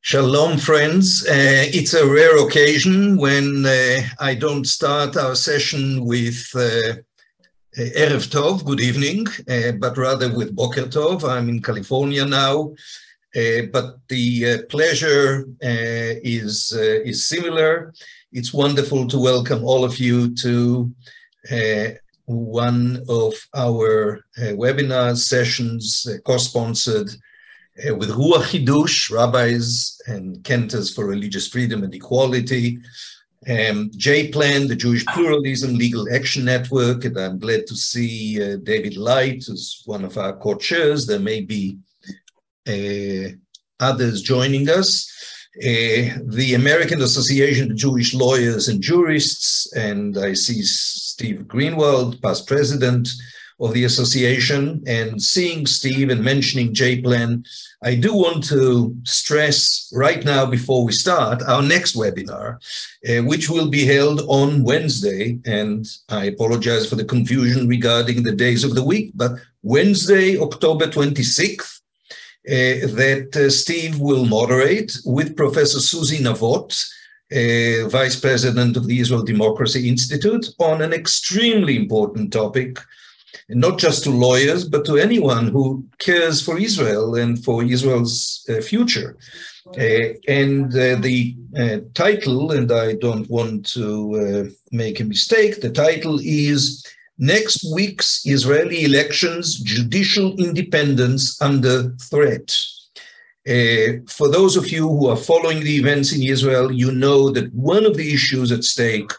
Shalom, friends. It's a rare occasion when I don't start our session with Erev Tov, good evening, but rather with Boker Tov. I'm in California now, but the pleasure is similar. It's wonderful to welcome all of you to one of our webinar sessions, co-sponsored with Hiddush, rabbis and cantors for religious freedom and equality, J-Plan, the Jewish Pluralism Legal Action Network, and I'm glad to see David Light, who's one of our co-chairs. There may be others joining us. The American Association of Jewish Lawyers and Jurists, and I see Steve Greenwald, past president of the association. And seeing Steve and mentioning J-Plan, I do want to stress right now before we start our next webinar, which will be held on Wednesday. And I apologize for the confusion regarding the days of the week, but Wednesday, October 26th, that Steve will moderate with Professor Susie Navot, Vice President of the Israel Democracy Institute, on an extremely important topic, and not just to lawyers, but to anyone who cares for Israel and for Israel's future. The title, and I don't want to make a mistake, the title is Next Week's Israeli Elections, Judicial Independence Under Threat. For those of you who are following the events in Israel, you know that one of the issues at stake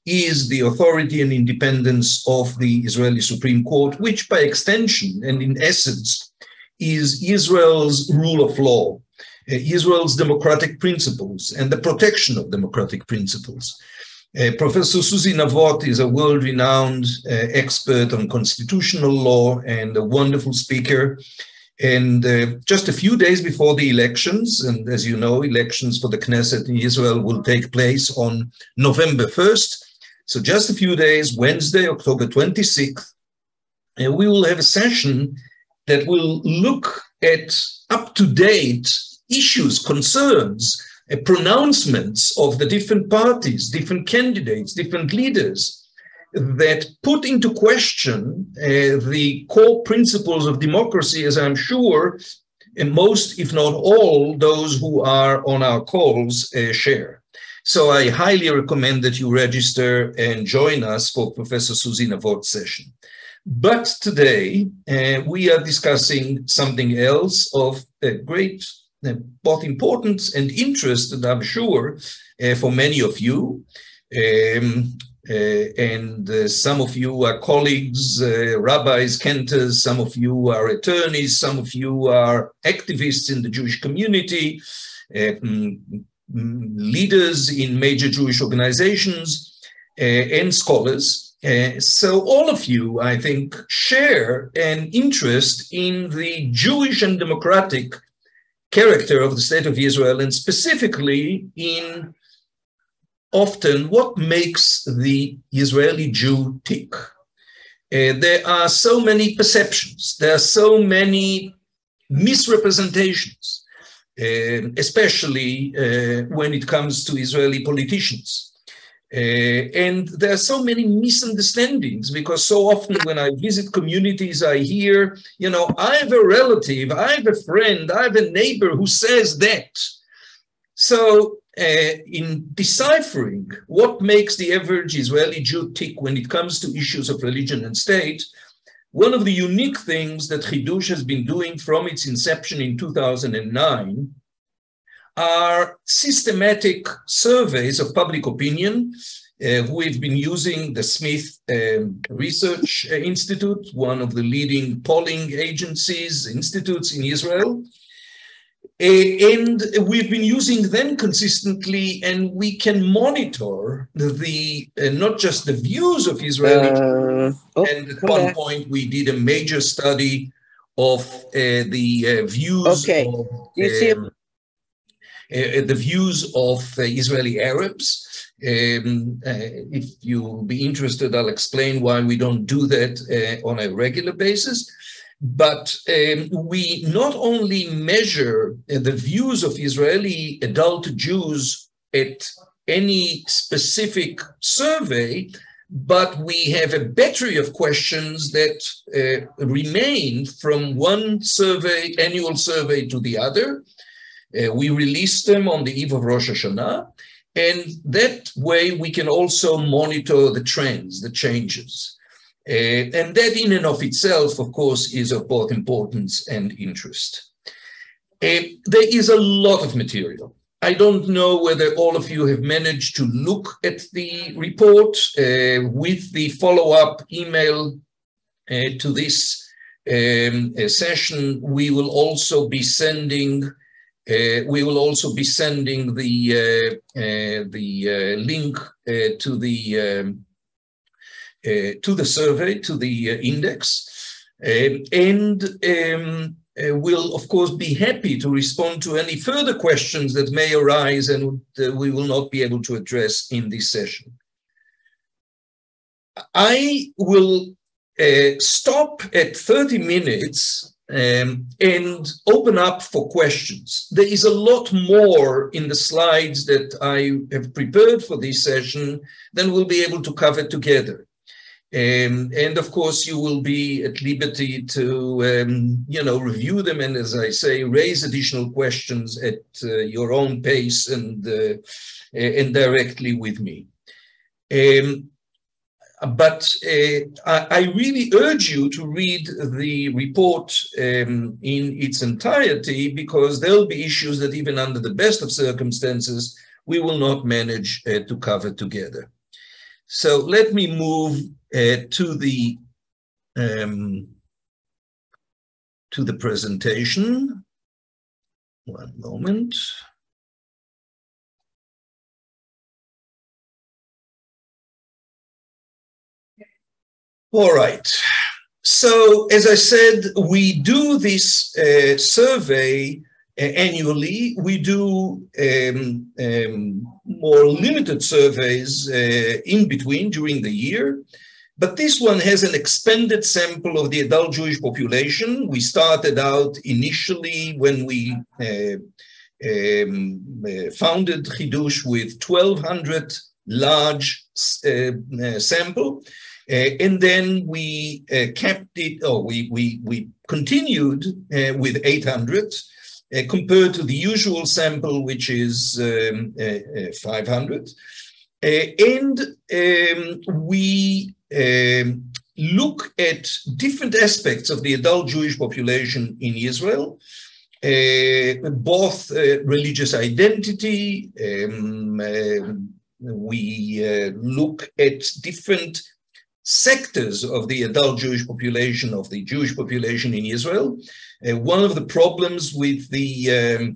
is the authority and independence of the Israeli Supreme Court, which by extension and in essence is Israel's rule of law, Israel's democratic principles and the protection of democratic principles. Professor Susie Navot is a world-renowned expert on constitutional law and a wonderful speaker. And just a few days before the elections, and as you know, elections for the Knesset in Israel will take place on November 1st. So just a few days, Wednesday, October 26th, and we will have a session that will look at up-to-date issues, concerns, pronouncements of the different parties, different candidates, different leaders that put into question the core principles of democracy, as I'm sure and most, if not all, those who are on our calls share. So I highly recommend that you register and join us for Professor Susie Navot's session. But today, we are discussing something else of great both importance and interest, and I'm sure, for many of you. Some of you are colleagues, rabbis, cantors, some of you are attorneys, some of you are activists in the Jewish community, leaders in major Jewish organizations, and scholars. So all of you, I think, share an interest in the Jewish and democratic character of the State of Israel, and specifically in often what makes the Israeli Jew tick. There are so many perceptions, there are so many misrepresentations, especially when it comes to Israeli politicians. And there are so many misunderstandings, because so often when I visit communities, I hear, you know, I have a relative, I have a friend, I have a neighbor who says that. So in deciphering what makes the average Israeli Jew tick when it comes to issues of religion and state, one of the unique things that Hiddush has been doing from its inception in 2009 are systematic surveys of public opinion. We've been using the Smith Research Institute, one of the leading polling institutes in Israel. And we've been using them consistently, and we can monitor the not just the views of Israeli. And at one point, we did a major study of the views of the views of Israeli Arabs. If you'll be interested, I'll explain why we don't do that on a regular basis. But we not only measure the views of Israeli adult Jews at any specific survey, but we have a battery of questions that remain from one survey, annual survey, to the other. We release them on the eve of Rosh Hashanah, and that way we can also monitor the trends, the changes. And that in and of itself, of course, is of both importance and interest. There is a lot of material. I don't know whether all of you have managed to look at the report. With the follow-up email to this session, we will also be sending the link to the survey, to the index, and we'll, of course, be happy to respond to any further questions that may arise and we will not be able to address in this session. I will stop at 30 minutes and open up for questions. There is a lot more in the slides that I have prepared for this session than we'll be able to cover together. And of course, you will be at liberty to, review them and, as I say, raise additional questions at your own pace and directly with me. But I really urge you to read the report in its entirety, because there'll be issues that even under the best of circumstances, we will not manage to cover together. So let me move to the presentation. One moment. All right. So, as I said, we do this survey annually. We do more limited surveys in between during the year. But this one has an expanded sample of the adult Jewish population. We started out initially when we founded Hiddush with 1,200 large sample. And then we kept it, or we continued with 800 compared to the usual sample, which is 500. And we look at different aspects of the adult Jewish population in Israel, both religious identity. We look at different sectors of the adult Jewish population, of the Jewish population in Israel. One of the problems with the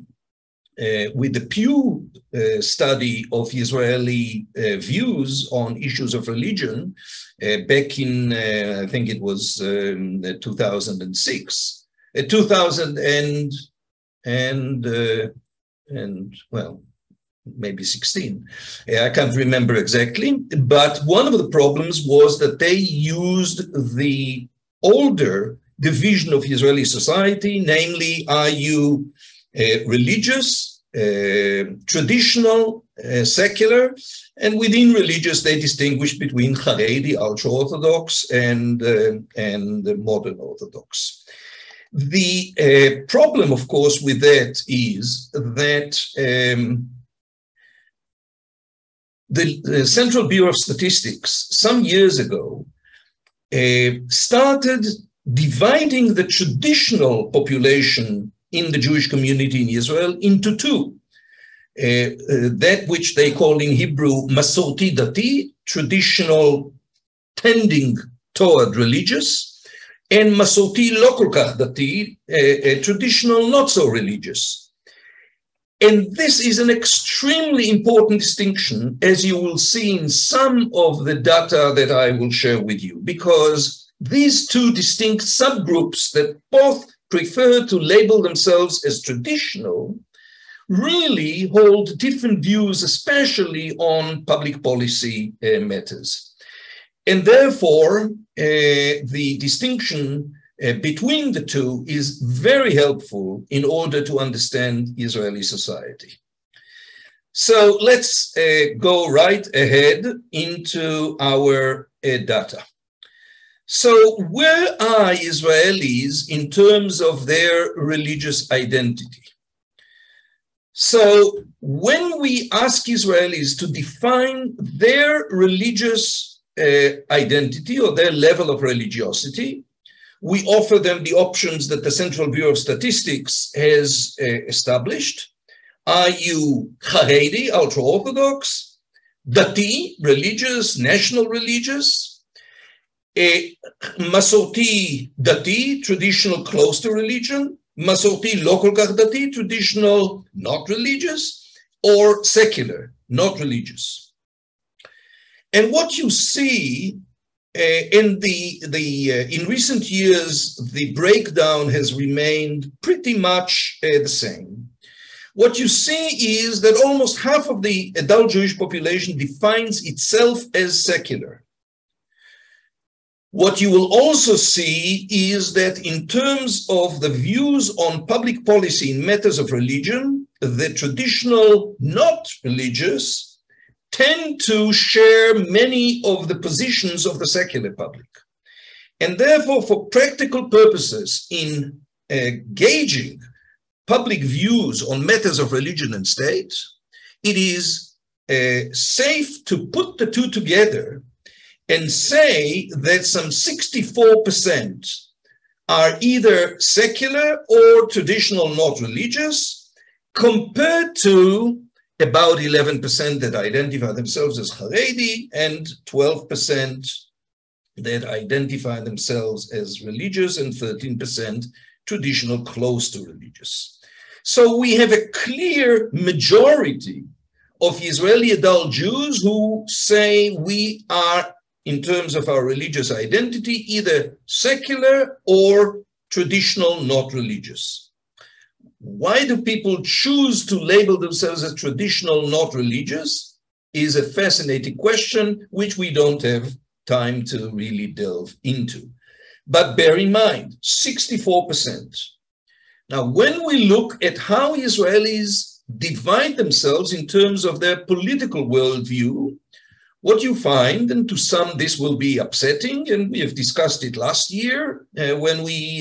Pew study of Israeli views on issues of religion back in, I think it was 2006, 2000 and well, maybe 16. I can't remember exactly. But one of the problems was that they used the older division of Israeli society, namely, are you religious, traditional, secular, and within religious, they distinguish between Haredi, ultra-Orthodox, and modern Orthodox. The problem, of course, with that is that the Central Bureau of Statistics, some years ago, started dividing the traditional population in the Jewish community in Israel into two. That which they call in Hebrew Masorti Dati, traditional tending toward religious, and Masorti Lo Kol Kach Dati, traditional not so religious. And this is an extremely important distinction, as you will see in some of the data that I will share with you, because these two distinct subgroups that both prefer to label themselves as traditional really hold different views, especially on public policy matters. And therefore, the distinction between the two is very helpful in order to understand Israeli society. So let's go right ahead into our data. So where are Israelis in terms of their religious identity? So when we ask Israelis to define their religious identity or their level of religiosity, we offer them the options that the Central Bureau of Statistics has established. Are you Haredi, ultra-Orthodox, Dati, religious, national religious, Masorti Dati, traditional close to religion, Masorti לא כל כך דתי, traditional not religious, or secular, not religious. And what you see in recent years, the breakdown has remained pretty much the same. What you see is that almost half of the adult Jewish population defines itself as secular. What you will also see is that in terms of the views on public policy in matters of religion, the traditional not religious tend to share many of the positions of the secular public. And therefore, for practical purposes in gauging public views on matters of religion and state, it is safe to put the two together and say that some 64% are either secular or traditional not religious, compared to about 11% that identify themselves as Haredi and 12% that identify themselves as religious and 13% traditional close to religious. So we have a clear majority of Israeli adult Jews who say we are, in terms of our religious identity, either secular or traditional not religious. Why do people choose to label themselves as traditional not religious is a fascinating question, which we don't have time to really delve into. But bear in mind, 64%. Now, when we look at how Israelis divide themselves in terms of their political worldview, what you find, and to some this will be upsetting, and we have discussed it last year when we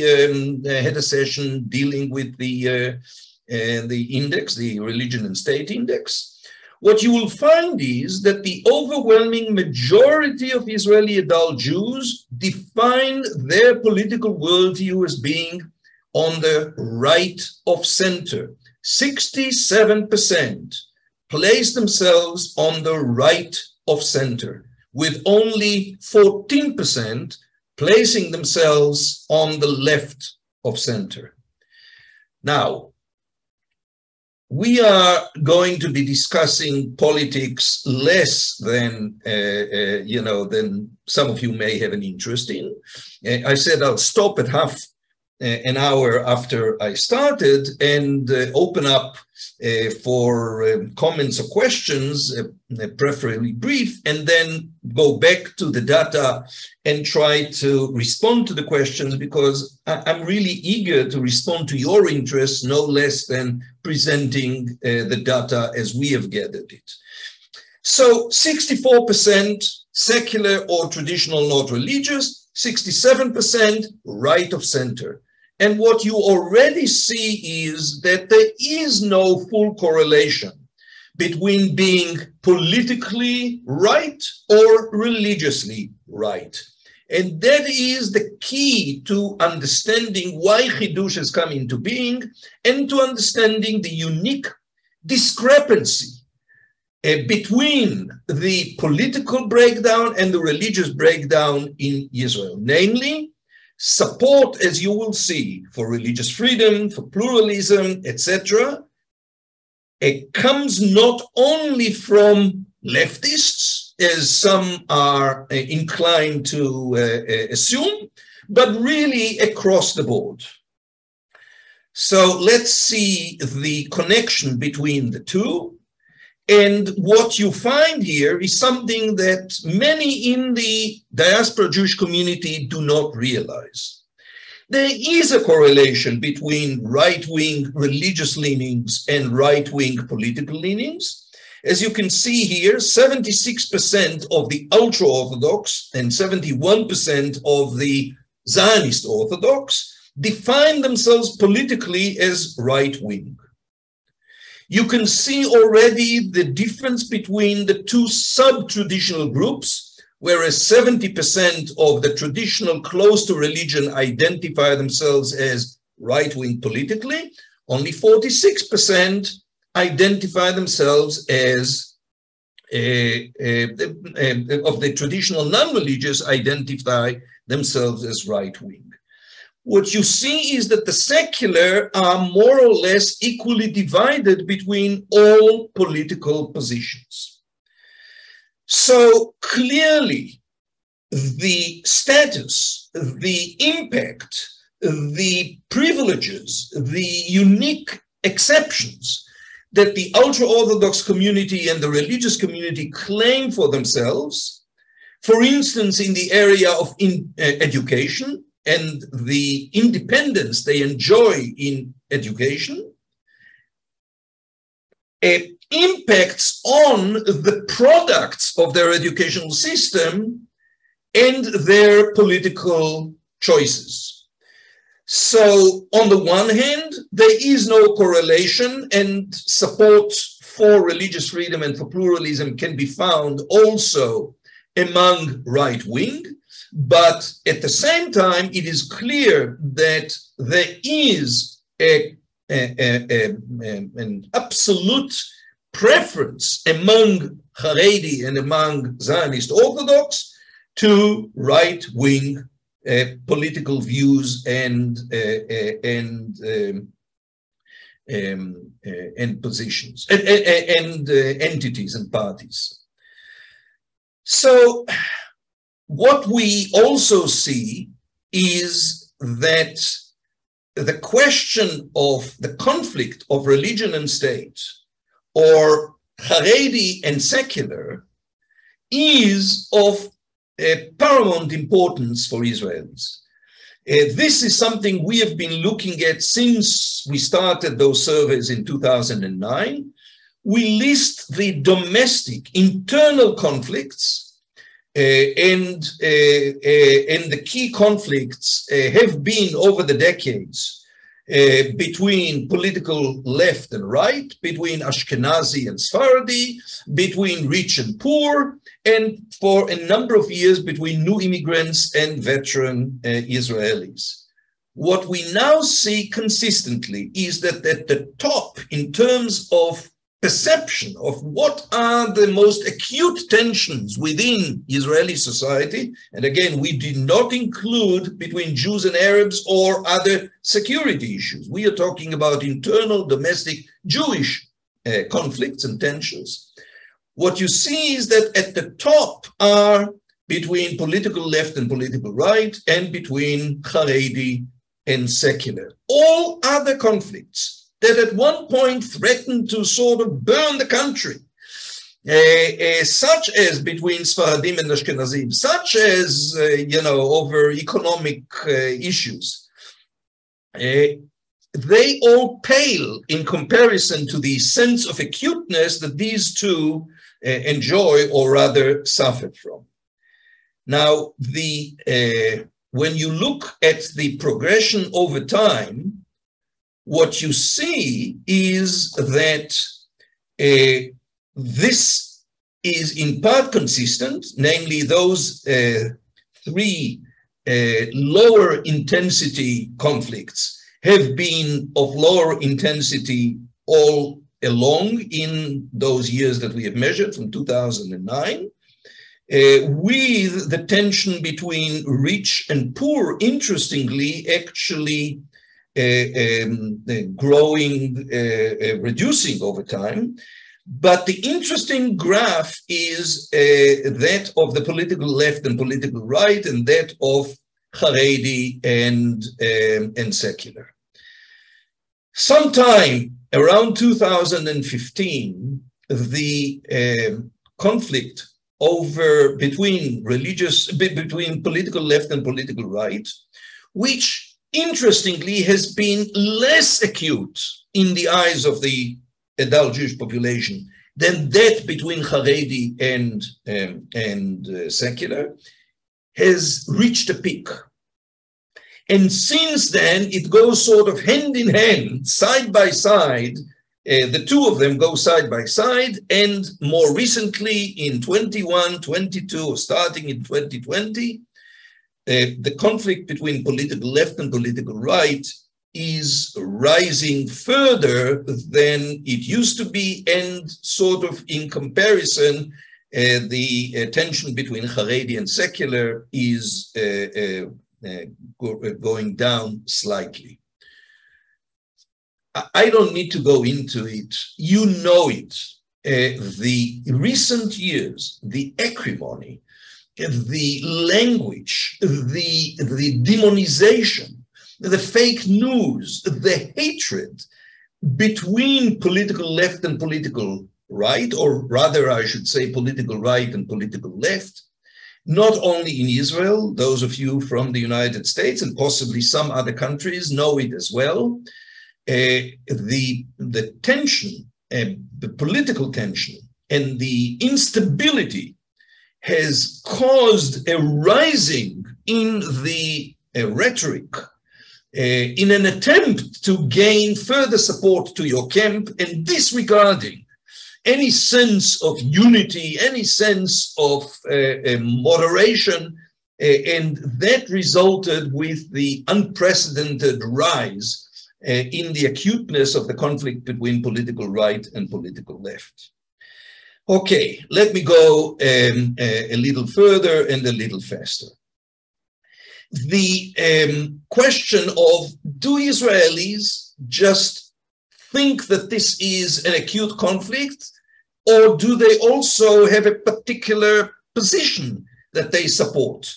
had a session dealing with the index, the Religion and State Index. What you will find is that the overwhelming majority of Israeli adult Jews define their political worldview as being on the right of center. 67% place themselves on the right of center, with only 14% placing themselves on the left of center. Now, we are going to be discussing politics less than, than some of you may have an interest in. I said I'll stop at half an hour after I started and open up for comments or questions, preferably brief, and then go back to the data and try to respond to the questions, because I'm really eager to respond to your interests, no less than presenting the data as we have gathered it. So 64% secular or traditional not religious, 67% right of center. And what you already see is that there is no full correlation between being politically right or religiously right. And that is the key to understanding why Hiddush has come into being and to understanding the unique discrepancy between the political breakdown and the religious breakdown in Israel. Namely, support, as you will see, for religious freedom, for pluralism, etc., it comes not only from leftists, as some are inclined to assume, but really across the board. So let's see the connection between the two. And what you find here is something that many in the diaspora Jewish community do not realize. There is a correlation between right-wing religious leanings and right-wing political leanings. As you can see here, 76% of the ultra-Orthodox and 71% of the Zionist Orthodox define themselves politically as right-wing. You can see already the difference between the two sub-traditional groups, whereas 70% of the traditional close to religion identify themselves as right-wing politically, only 46% identify themselves as of the traditional non-religious identify themselves as right-wing. What you see is that the secular are more or less equally divided between all political positions. So clearly, the status, the impact, the privileges, the unique exceptions that the ultra-Orthodox community and the religious community claim for themselves, for instance, in the area of education and the independence they enjoy in education, impacts on the products of their educational system and their political choices. So on the one hand, there is no correlation, and support for religious freedom and for pluralism can be found also among right-wing, but at the same time, it is clear that there is an absolute preference among Haredi and among Zionist Orthodox to right-wing political views and positions and entities and parties. So what we also see is that the question of the conflict of religion and state, or Haredi and secular, is of paramount importance for Israelis. This is something we have been looking at since we started those surveys in 2009. We list the domestic internal conflicts, and the key conflicts have been over the decades between political left and right, between Ashkenazi and Sephardi, between rich and poor, and for a number of years between new immigrants and veteran Israelis. What we now see consistently is that at the top, in terms of perception of what are the most acute tensions within Israeli society, and again, we did not include between Jews and Arabs or other security issues. We are talking about internal domestic Jewish conflicts and tensions. What you see is that at the top are between political left and political right, and between Haredi and secular. All other conflicts that at one point threatened to sort of burn the country, such as between Sfaradim and Ashkenazim, such as, over economic issues, they all pale in comparison to the sense of acuteness that these two enjoy, or rather suffered from. Now, when you look at the progression over time, what you see is that this is in part consistent, namely those three lower intensity conflicts have been of lower intensity all along in those years that we have measured from 2009, with the tension between rich and poor, interestingly, actually reducing over time. But the interesting graph is that of the political left and political right, and that of Haredi and secular. Sometime around 2015, the conflict between political left and political right, which interestingly, has been less acute in the eyes of the adult Jewish population than that between Haredi and secular, has reached a peak. And since then, it goes sort of hand in hand, side by side. The two of them go side by side, and more recently in 21, 22, or starting in 2020, the conflict between political left and political right is rising further than it used to be, and sort of in comparison, the tension between Haredi and secular is going down slightly. I don't need to go into it. You know it. The recent years, the acrimony, the language, the demonization, the fake news, the hatred between political left and political right, or rather I should say political right and political left, not only in Israel, those of you from the United States and possibly some other countries know it as well. The tension, the political tension, and the instability has caused a rising in the rhetoric in an attempt to gain further support to your camp, and disregarding any sense of unity, any sense of moderation, and that resulted with the unprecedented rise in the acuteness of the conflict between political right and political left. Okay, let me go a little further and a little faster. The question of, do Israelis just think that this is an acute conflict, or do they also have a particular position that they support?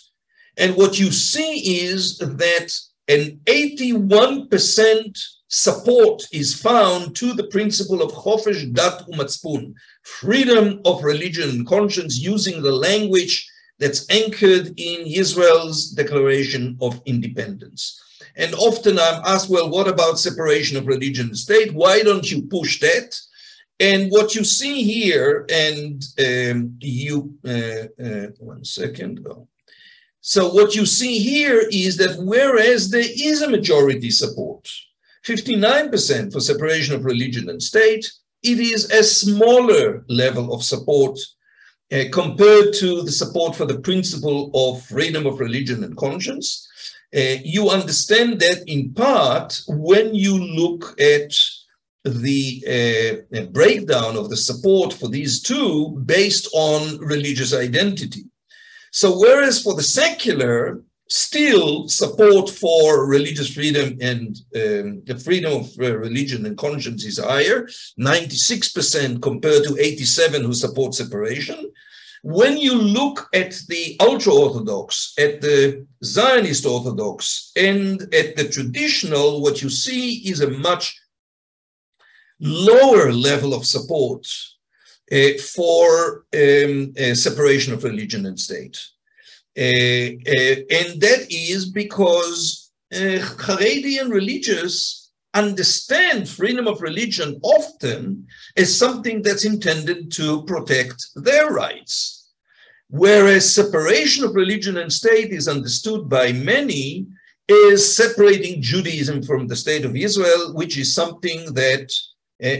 And what you see is that an 81% support is found to the principle of Chofesh Dat U'Matzpun, freedom of religion and conscience, using the language that's anchored in Israel's Declaration of Independence. And often I'm asked, well, what about separation of religion and state? Why don't you push that? And what you see here, and one second. Oh. So what you see here is that whereas there is a majority support, 59% for separation of religion and state, it is a smaller level of support compared to the support for the principle of freedom of religion and conscience. You understand that in part when you look at the breakdown of the support for these two based on religious identity. So whereas for the secular, still support for religious freedom and the freedom of religion and conscience is higher, 96% compared to 87% who support separation. When you look at the ultra-Orthodox, at the Zionist Orthodox, and at the traditional, what you see is a much lower level of support for separation of religion and state. And that is because Haredi and religious understand freedom of religion often as something that's intended to protect their rights, whereas separation of religion and state is understood by many as separating Judaism from the state of Israel, which is something that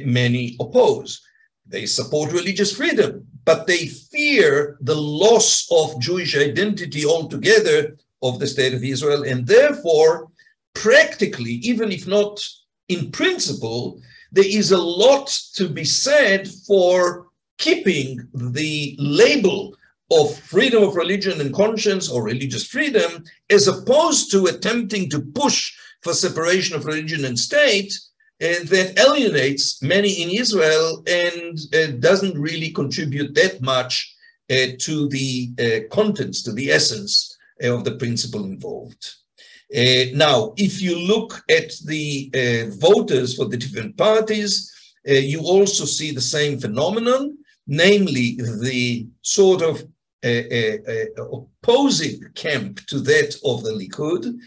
many oppose. They support religious freedom, but they fear the loss of Jewish identity altogether of the state of Israel, and therefore, practically, even if not in principle, there is a lot to be said for keeping the label of freedom of religion and conscience or religious freedom, as opposed to attempting to push for separation of religion and state, and that alienates many in Israel and doesn't really contribute that much to the contents, to the essence of the principle involved. Now, if you look at the voters for the different parties, you also see the same phenomenon, namely the sort of opposing camp to that of the Likud,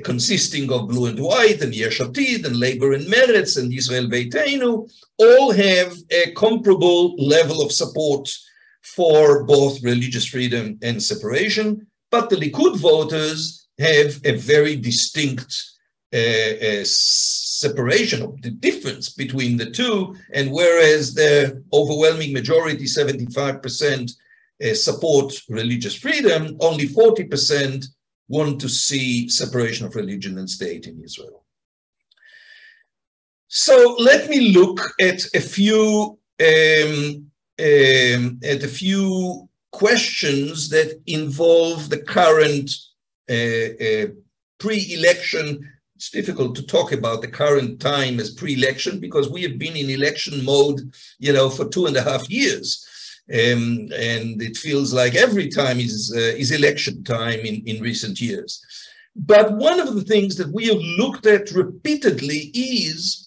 consisting of Blue and White and Yesh Atid and Labor and Meretz and Israel Beiteinu, all have a comparable level of support for both religious freedom and separation, but the Likud voters have a very distinct separation of the difference between the two, and whereas the overwhelming majority, 75%, support religious freedom, only 40% want to see separation of religion and state in Israel. So let me look at a few questions that involve the current pre-election. It's difficult to talk about the current time as pre-election because we have been in election mode, for 2.5 years. And it feels like every time is election time in recent years. But one of the things that we have looked at repeatedly is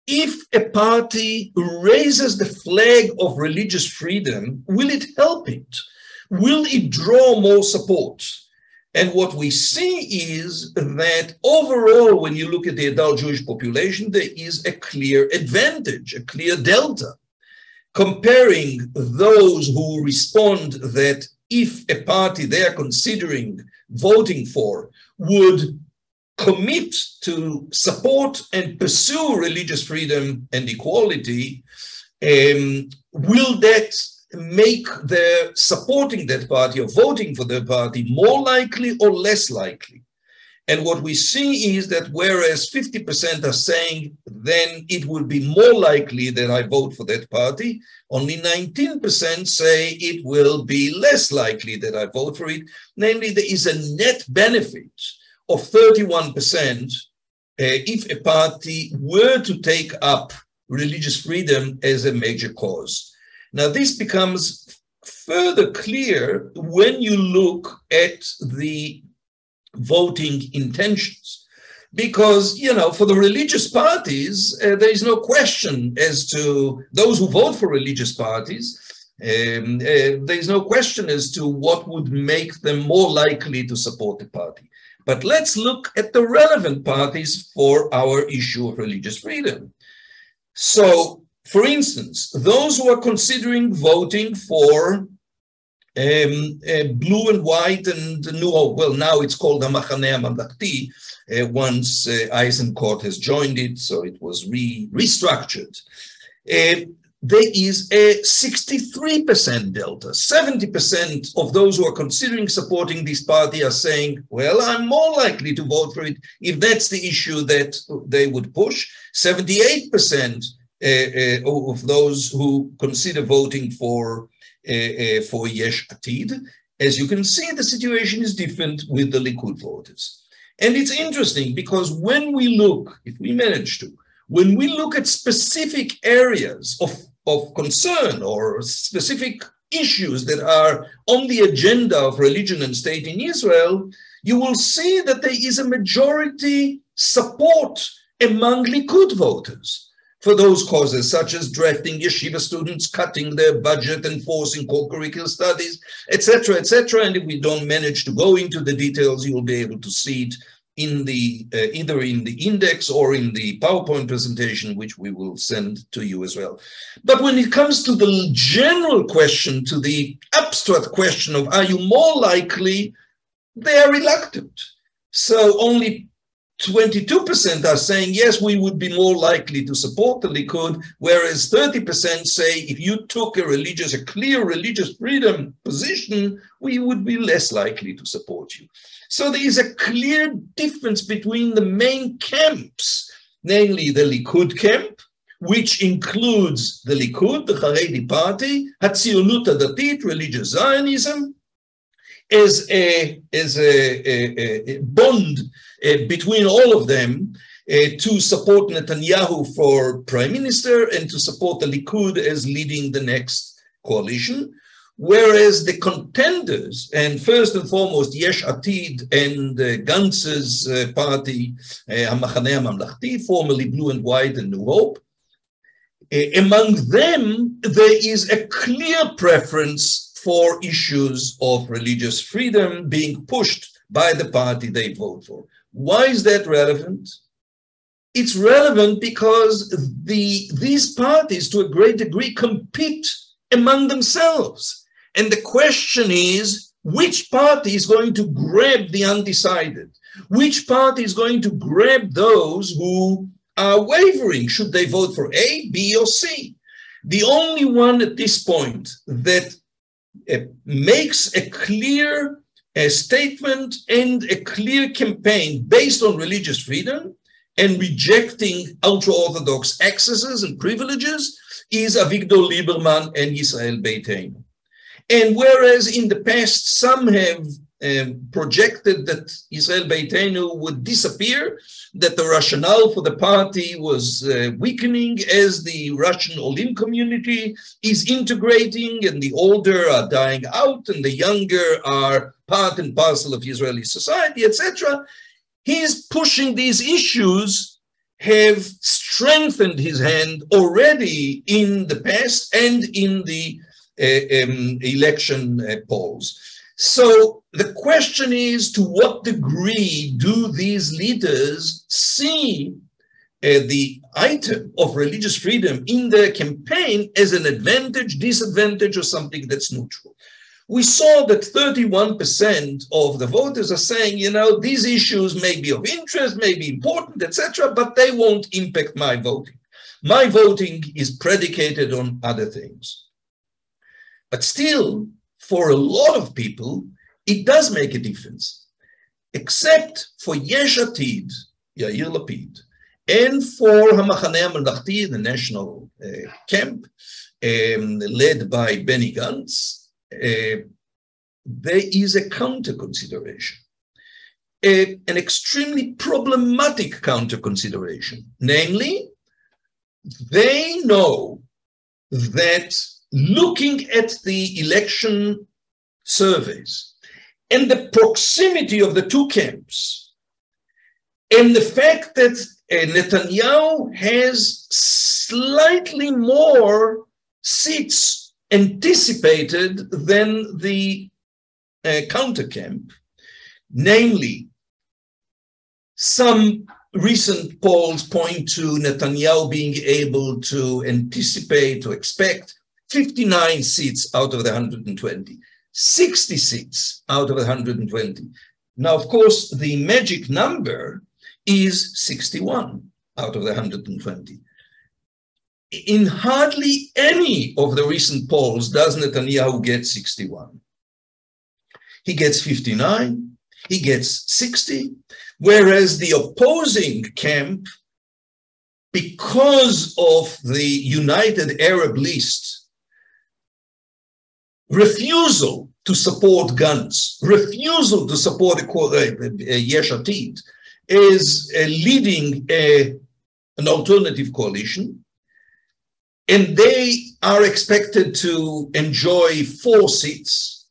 if a party raises the flag of religious freedom, will it help it? Will it draw more support? And what we see is that overall, when you look at the adult Jewish population, there is a clear advantage, a clear delta. Comparing those who respond that if a party they are considering voting for would commit to support and pursue religious freedom and equality, will that make their supporting that party or voting for their party more likely or less likely? And what we see is that whereas 50% are saying then it will be more likely that I vote for that party, only 19% say it will be less likely that I vote for it. Namely, there is a net benefit of 31% if a party were to take up religious freedom as a major cause. Now, this becomes further clear when you look at the voting intentions. Because, for the religious parties, there is no question as to those who vote for religious parties, there is no question as to what would make them more likely to support the party. But let's look at the relevant parties for our issue of religious freedom. So, for instance, those who are considering voting for Blue and White and the New Hope, well, now it's called Hamachaneh HaMamlachti, once Eisenkot has joined it, so it was restructured. There is a 63% delta. 70% of those who are considering supporting this party are saying, well, I'm more likely to vote for it if that's the issue that they would push. 78% of those who consider voting for Yesh Atid. As you can see, the situation is different with the Likud voters. And it's interesting because when we look, if we manage to, when we look at specific areas of concern or specific issues that are on the agenda of religion and state in Israel, you will see that there is a majority support among Likud voters for those causes, such as drafting yeshiva students, cutting their budget, enforcing co-curricular studies, etc., etc. And if we don't manage to go into the details, you will be able to see it in the either in the index or in the PowerPoint presentation, which we will send to you as well. But when it comes to the general question, to the abstract question of are you more likely, they are reluctant. So only 22% are saying, yes, we would be more likely to support the Likud, whereas 30% say if you took a clear religious freedom position, we would be less likely to support you. So there is a clear difference between the main camps, namely the Likud camp, which includes the Likud, the Haredi party, Hatzionut Hadatit, religious Zionism, as a bond between all of them to support Netanyahu for prime minister and to support the Likud as leading the next coalition. Whereas the contenders, and first and foremost, Yesh Atid and Gantz's party, Hamachaneh HaMamlachti, formerly Blue and White and New Hope, among them, there is a clear preference for issues of religious freedom being pushed by the party they vote for. Why is that relevant? It's relevant because these parties, to a great degree, compete among themselves. And the question is, which party is going to grab the undecided? Which party is going to grab those who are wavering? Should they vote for A, B, or C? The only one at this point that makes a clear statement and a clear campaign based on religious freedom and rejecting ultra-Orthodox accesses and privileges is Avigdor Lieberman and Yisrael Beiteinu. And whereas in the past some have projected that Yisrael Beiteinu would disappear, that the rationale for the party was weakening as the Russian Olim community is integrating and the older are dying out and the younger are part and parcel of Israeli society, etc., he's pushing these issues have strengthened his hand already in the past and in the election polls. So the question is, to what degree do these leaders see the item of religious freedom in their campaign as an advantage, disadvantage, or something that's neutral? We saw that 31% of the voters are saying, you know, these issues may be of interest, may be important, etc., but they won't impact my voting. My voting is predicated on other things. But still, for a lot of people, it does make a difference, except for Yesh Atid, Yair Lapid, and for HaMachaneh HaMamlachti, the national camp, led by Benny Gantz. There is a counter consideration, an extremely problematic counter consideration. Namely, they know that looking at the election surveys and the proximity of the two camps and the fact that Netanyahu has slightly more seats anticipated than the counter camp, namely, some recent polls point to Netanyahu being able to anticipate, to expect 59 seats out of the 120, 60 seats out of the 120. Now, of course, the magic number is 61 out of the 120. In hardly any of the recent polls does Netanyahu get 61. He gets 59, he gets 60, whereas the opposing camp, because of the United Arab List, refusal to support Gantz, refusal to support Yesh Atid, is leading an alternative coalition, and they are expected to enjoy 4 seats.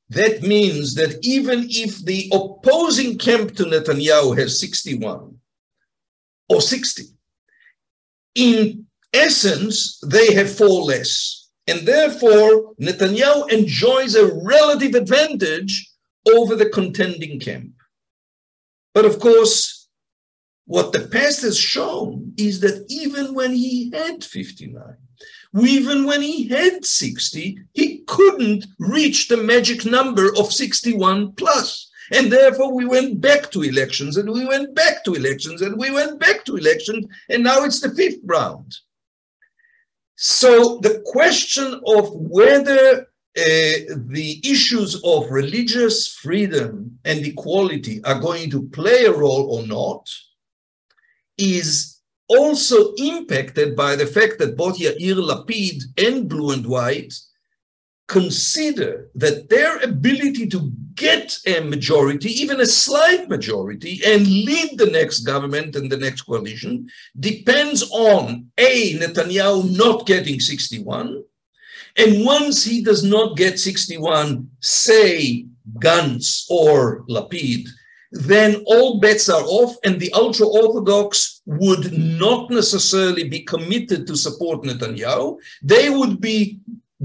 That means that even if the opposing camp to Netanyahu has 61 or 60, in essence, they have 4 less. And therefore, Netanyahu enjoys a relative advantage over the contending camp. But of course, what the past has shown is that even when he had 59, even when he had 60, he couldn't reach the magic number of 61 plus. And therefore, we went back to elections, and we went back to elections, and we went back to elections, and now it's the 5th round. So the question of whether the issues of religious freedom and equality are going to play a role or not is also impacted by the fact that both Yair Lapid and Blue and White consider that their ability to get a majority, even a slight majority, and lead the next government and the next coalition depends on A, Netanyahu not getting 61, and once he does not get 61, say Gantz or Lapid, then all bets are off, and the ultra-Orthodox would not necessarily be committed to support Netanyahu. They would be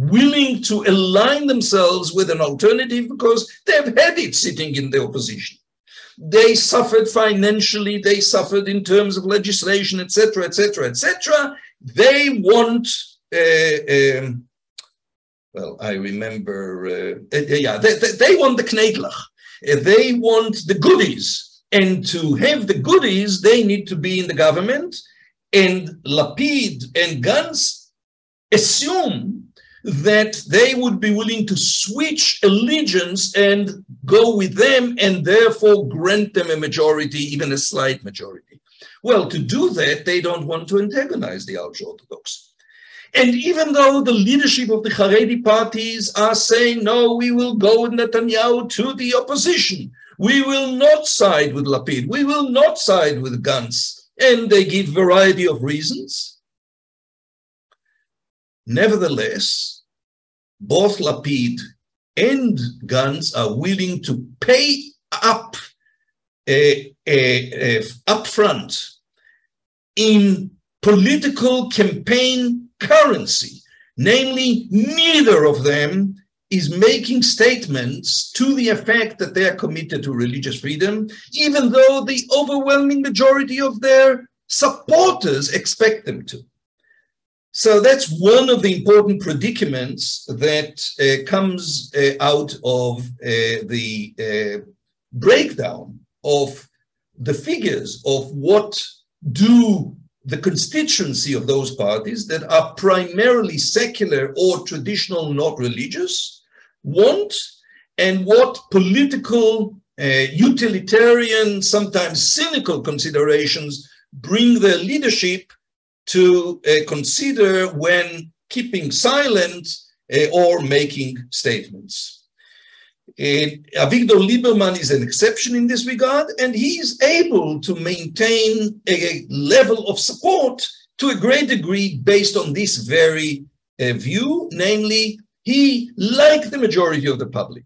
willing to align themselves with an alternative because they've had it sitting in the opposition. They suffered financially, they suffered in terms of legislation, etc., etc., etc. They want, well, I remember, they want the Knedlach. They want the goodies. And to have the goodies, they need to be in the government. And Lapid and Gantz assume that they would be willing to switch allegiance and go with them and therefore grant them a majority, even a slight majority. Well, to do that, they don't want to antagonize the ultra-Orthodox. And even though the leadership of the Haredi parties are saying, no, we will go with Netanyahu to the opposition. We will not side with Lapid. We will not side with Gantz. And they give a variety of reasons. Nevertheless, both Lapid and Gantz are willing to pay up upfront in political campaign currency. Namely, neither of them is making statements to the effect that they are committed to religious freedom, even though the overwhelming majority of their supporters expect them to. So that's one of the important predicaments that comes out of the breakdown of the figures of what do the constituency of those parties that are primarily secular or traditional, not religious, want, and what political, utilitarian, sometimes cynical considerations bring their leadership to consider when keeping silent or making statements. Avigdor Lieberman is an exception in this regard, and he is able to maintain a level of support to a great degree based on this very view, namely, he, like the majority of the public,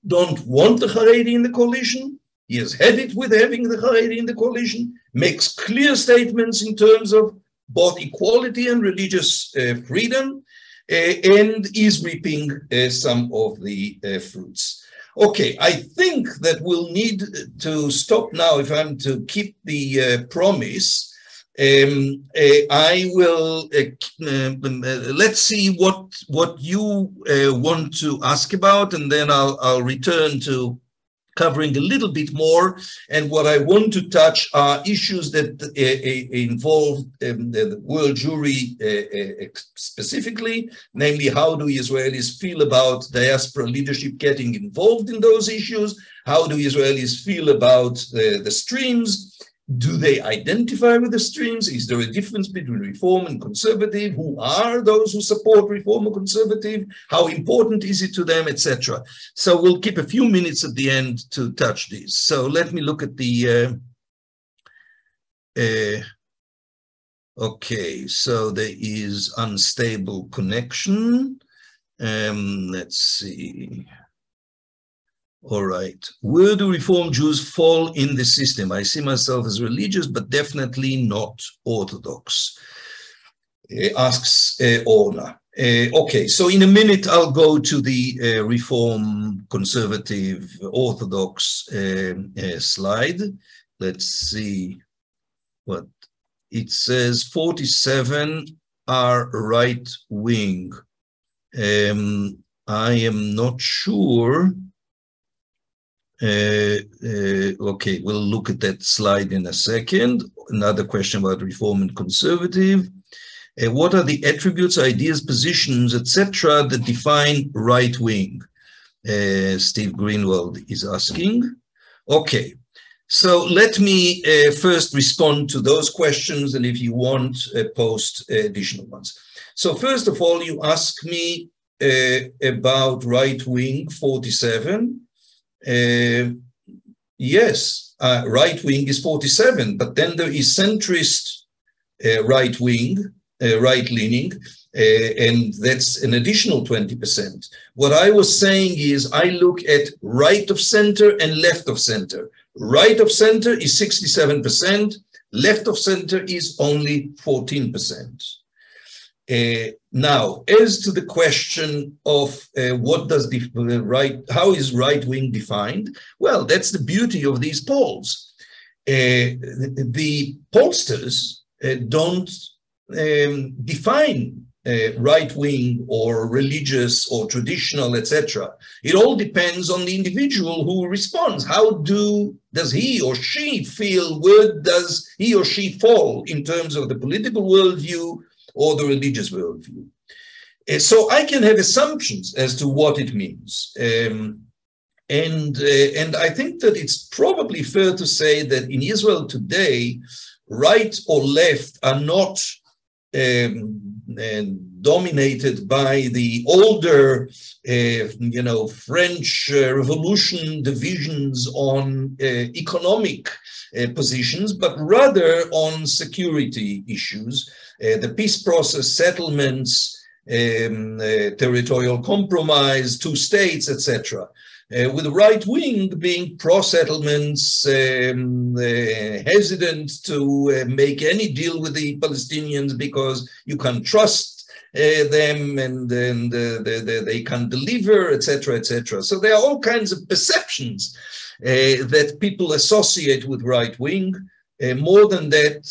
don't want the Haredi in the coalition. He has had it with having the Haredi in the coalition, makes clear statements in terms of both equality and religious freedom, and is reaping some of the fruits. Okay, I think that we'll need to stop now if I'm to keep the promise. I will, let's see what you want to ask about, and then I'll return to covering a little bit more. And what I want to touch are issues that involve the world Jewry specifically, namely how do Israelis feel about diaspora leadership getting involved in those issues? How do Israelis feel about the streams? Do they identify with the streams? Is there a difference between reform and conservative? Who are those who support reform or conservative? How important is it to them, etc.? So we'll keep a few minutes at the end to touch these. So let me look at the, okay, so there is unstable connection. Let's see. All right. Where do Reform Jews fall in the system? I see myself as religious, but definitely not Orthodox, asks Orna. Okay, so in a minute, I'll go to the Reform, Conservative, Orthodox slide. Let's see what it says. 47 are right wing. I am not sure. Okay, we'll look at that slide in a second. Another question about reform and conservative. What are the attributes, ideas, positions, etc., that define right wing? Steve Greenwald is asking. Okay, so let me first respond to those questions, and if you want, post additional ones. So first of all, you ask me about right wing 47. Yes, right wing is 47, but then there is centrist right wing, right leaning, and that's an additional 20%. What I was saying is I look at right of center and left of center. Right of center is 67%, left of center is only 14%. Now, as to the question of what does how is right-wing defined? Well, that's the beauty of these polls. The pollsters don't define right-wing or religious or traditional, etc. It all depends on the individual who responds. How does he or she feel? Where does he or she fall in terms of the political worldview or the religious worldview? So I can have assumptions as to what it means. And I think that it's probably fair to say that in Israel today, right or left are not dominated by the older, French Revolution divisions on economic positions, but rather on security issues, the peace process, settlements, territorial compromise, two states, etc. With the right wing being pro-settlements, hesitant to make any deal with the Palestinians because you can't trust them and they can't deliver, etc., etc. So there are all kinds of perceptions that people associate with right wing. More than that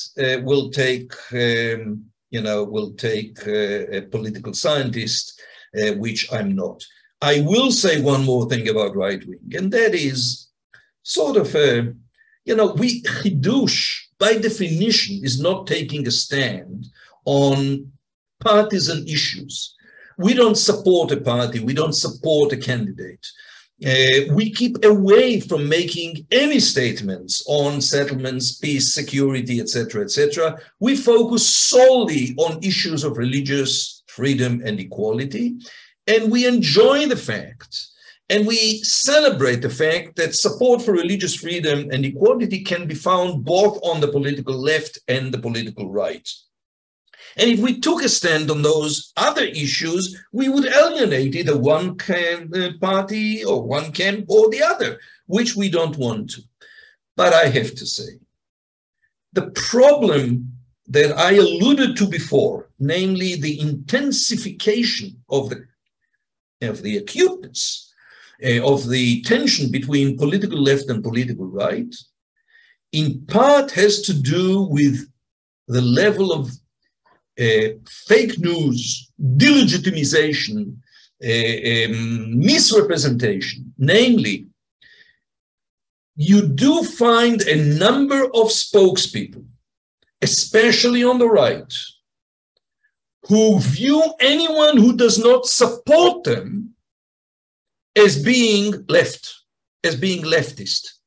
will take a political scientist, which I'm not. I will say one more thing about right wing, and that is sort of Hiddush, by definition, is not taking a stand on partisan issues. We don't support a party, we don't support a candidate. We keep away from making any statements on settlements, peace, security, etc., etc. We focus solely on issues of religious freedom and equality. And we enjoy the fact, and we celebrate the fact that support for religious freedom and equality can be found both on the political left and the political right. And if we took a stand on those other issues, we would alienate either one party or one camp or the other, which we don't want to. But I have to say, the problem that I alluded to before, namely the intensification of the acuteness of the tension between political left and political right, in part has to do with the level of fake news, delegitimization, misrepresentation. Namely, you do find a number of spokespeople, especially on the right, who view anyone who does not support them as being left, as being leftist.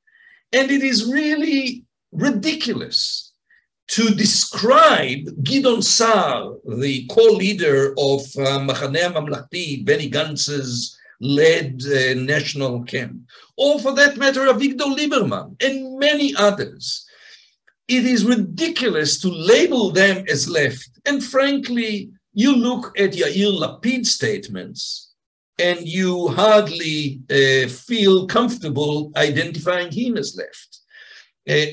And it is really ridiculous to describe Gideon Sa'ar, the co-leader of Machaneh HaMamlachti, Benny Gantz's led national camp, or for that matter, Avigdor Lieberman and many others. It is ridiculous to label them as left. And frankly, you look at Yair Lapid's statements and you hardly feel comfortable identifying him as left.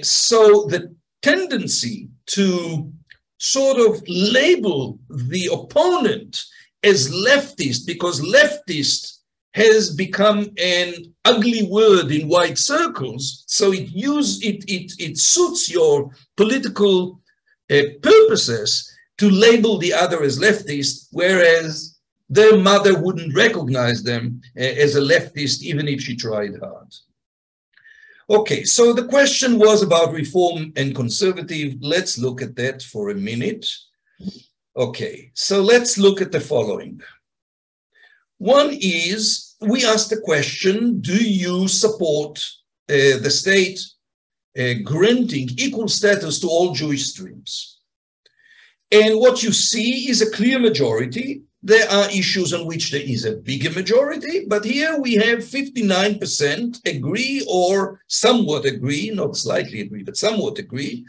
So the tendency to sort of label the opponent as leftist, because leftist has become an ugly word in white circles, so it suits your political purposes to label the other as leftist, whereas their mother wouldn't recognize them as a leftist even if she tried hard. Okay, so the question was about reform and conservative. Let's look at that for a minute. Okay, so let's look at the following. One is, we asked the question, do you support the state granting equal status to all Jewish streams? And what you see is a clear majority. There are issues on which there is a bigger majority, but here we have 59% agree or somewhat agree, not slightly agree, but somewhat agree,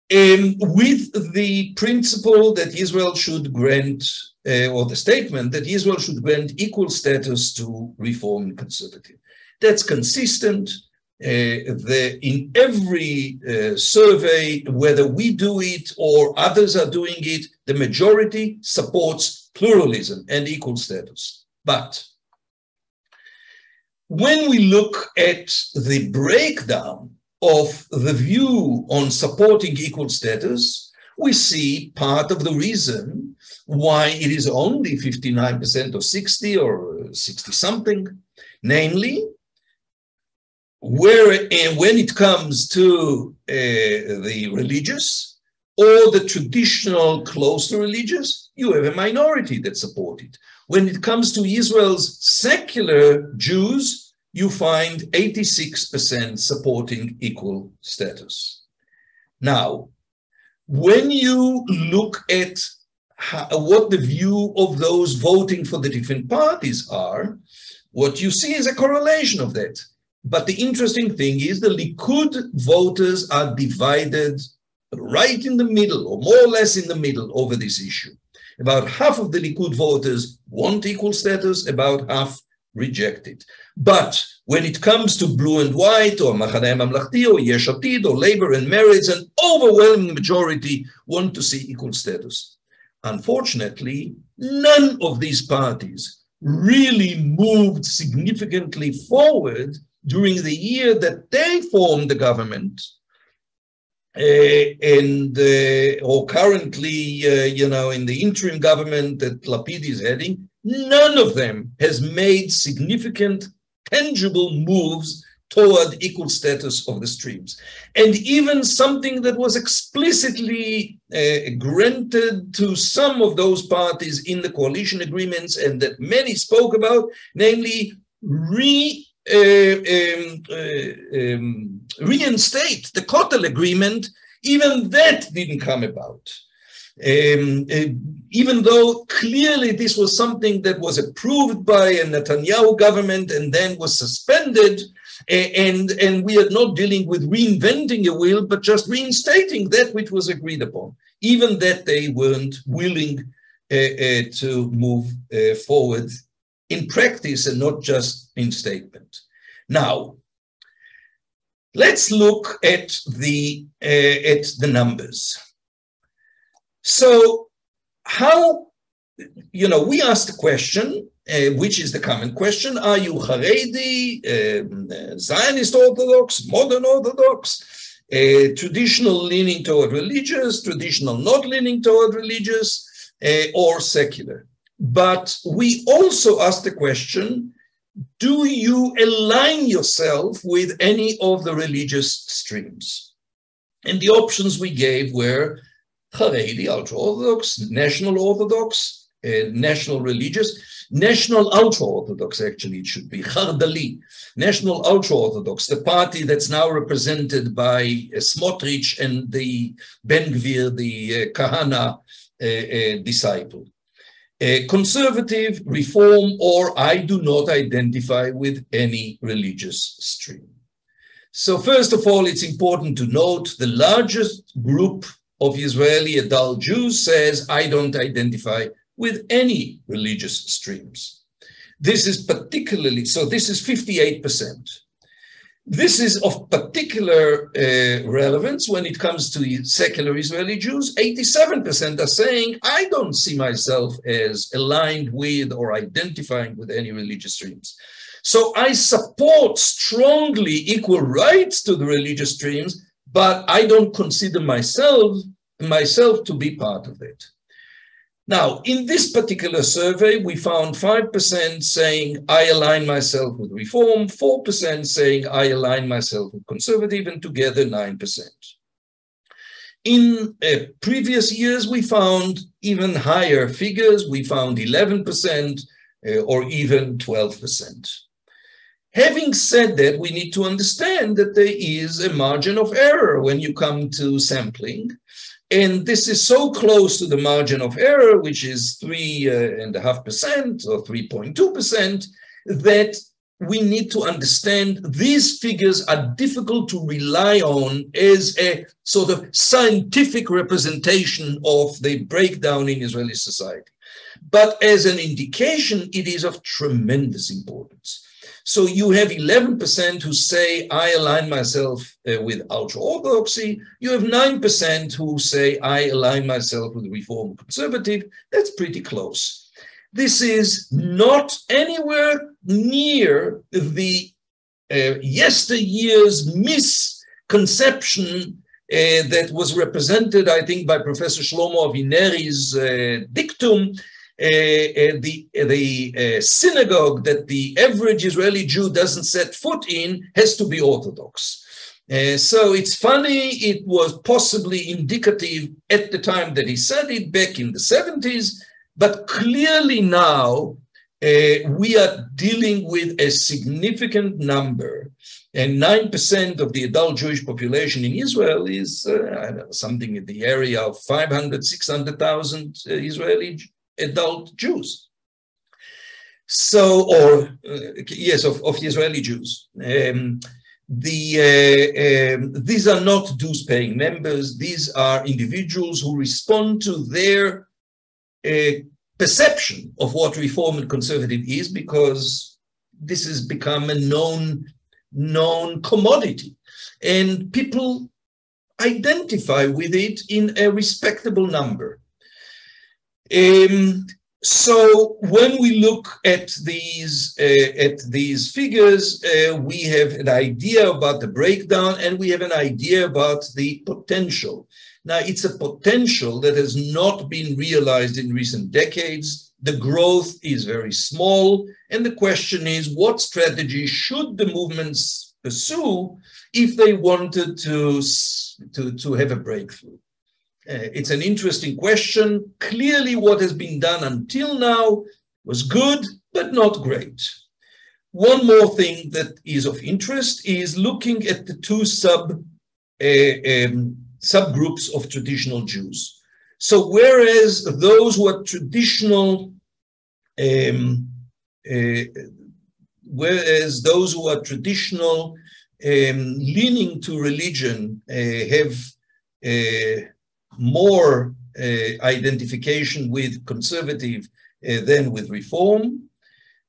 with the principle that Israel should grant, or the statement that Israel should grant equal status to Reform and Conservative. That's consistent. In every survey, whether we do it or others are doing it, the majority supports pluralism and equal status. But when we look at the breakdown of the view on supporting equal status, we see part of the reason why it is only 59% or 60 or 60 something, namely, when it comes to the religious or the traditional close to religious, you have a minority that support it. When it comes to Israel's secular Jews, you find 86% supporting equal status. Now, when you look at what the view of those voting for the different parties are, what you see is a correlation of that. But the interesting thing is the Likud voters are divided right in the middle, or more or less in the middle, over this issue. About half of the Likud voters want equal status, about half reject it. But when it comes to blue and white, or Machaneh Mamlachti, or Yesh Atid, or Labor and Meretz, an overwhelming majority want to see equal status. Unfortunately, none of these parties really moved significantly forward during the year that they formed the government, or currently, in the interim government that Lapid is heading. None of them has made significant, tangible moves toward equal status of the streams. And even something that was explicitly granted to some of those parties in the coalition agreements and that many spoke about, namely reinstate the Kotel agreement, even that didn't come about. Even though clearly this was something that was approved by a Netanyahu government and then was suspended, and we are not dealing with reinventing a wheel, but just reinstating that which was agreed upon. Even that they weren't willing to move forward in practice and not just in statement. Now, let's look at the numbers. So how, we asked the question, which is the common question, are you Haredi, Zionist Orthodox, modern Orthodox, traditional leaning toward religious, traditional not leaning toward religious, or secular? But we also asked the question, do you align yourself with any of the religious streams? And the options we gave were Haredi, ultra-Orthodox, national Orthodox, national religious, national ultra-Orthodox, actually it should be, Chardali, national ultra-Orthodox, the party that's now represented by Smotrich and the Ben-Gvir, the Kahana disciple. Conservative, reform, or I do not identify with any religious stream. So first of all, it's important to note the largest group of Israeli adult Jews says, I don't identify with any religious streams. This is particularly, so this is 58%. This is of particular relevance when it comes to secular Israeli Jews. 87% are saying, I don't see myself as aligned with or identifying with any religious streams. So I support strongly equal rights to the religious streams, but I don't consider myself to be part of it. Now, in this particular survey, we found 5% saying, I align myself with reform, 4% saying, I align myself with conservative, and together 9%. In previous years, we found even higher figures. We found 11% or even 12%. Having said that, we need to understand that there is a margin of error when you come to sampling. And this is so close to the margin of error, which is 3.5% or 3.2%, that we need to understand these figures are difficult to rely on as a sort of scientific representation of the breakdown in Israeli society. But as an indication, it is of tremendous importance. So you have 11% who say, I align myself with ultra-Orthodoxy. You have 9% who say, I align myself with Reform Conservative. That's pretty close. This is not anywhere near the yesteryear's misconception that was represented, I think, by Professor Shlomo Avineri's dictum, the synagogue that the average Israeli Jew doesn't set foot in has to be Orthodox. So it's funny, it was possibly indicative at the time that he said it back in the 70s, but clearly now we are dealing with a significant number, and 9% of the adult Jewish population in Israel is something in the area of 500, 600,000 Israeli adult Jews. So, or yes, of Israeli Jews. These are not dues-paying members. These are individuals who respond to their perception of what Reform and Conservative is, because this has become a known commodity, and people identify with it in a respectable number. So when we look at these figures, we have an idea about the breakdown, and we have an idea about the potential. Now, it's a potential that has not been realized in recent decades. The growth is very small, and the question is, what strategy should the movements pursue if they wanted to have a breakthrough? It's an interesting question. Clearly, what has been done until now was good, but not great. One more thing that is of interest is looking at the two subgroups of traditional Jews. So whereas those who are traditional, leaning to religion have more identification with conservative than with Reform.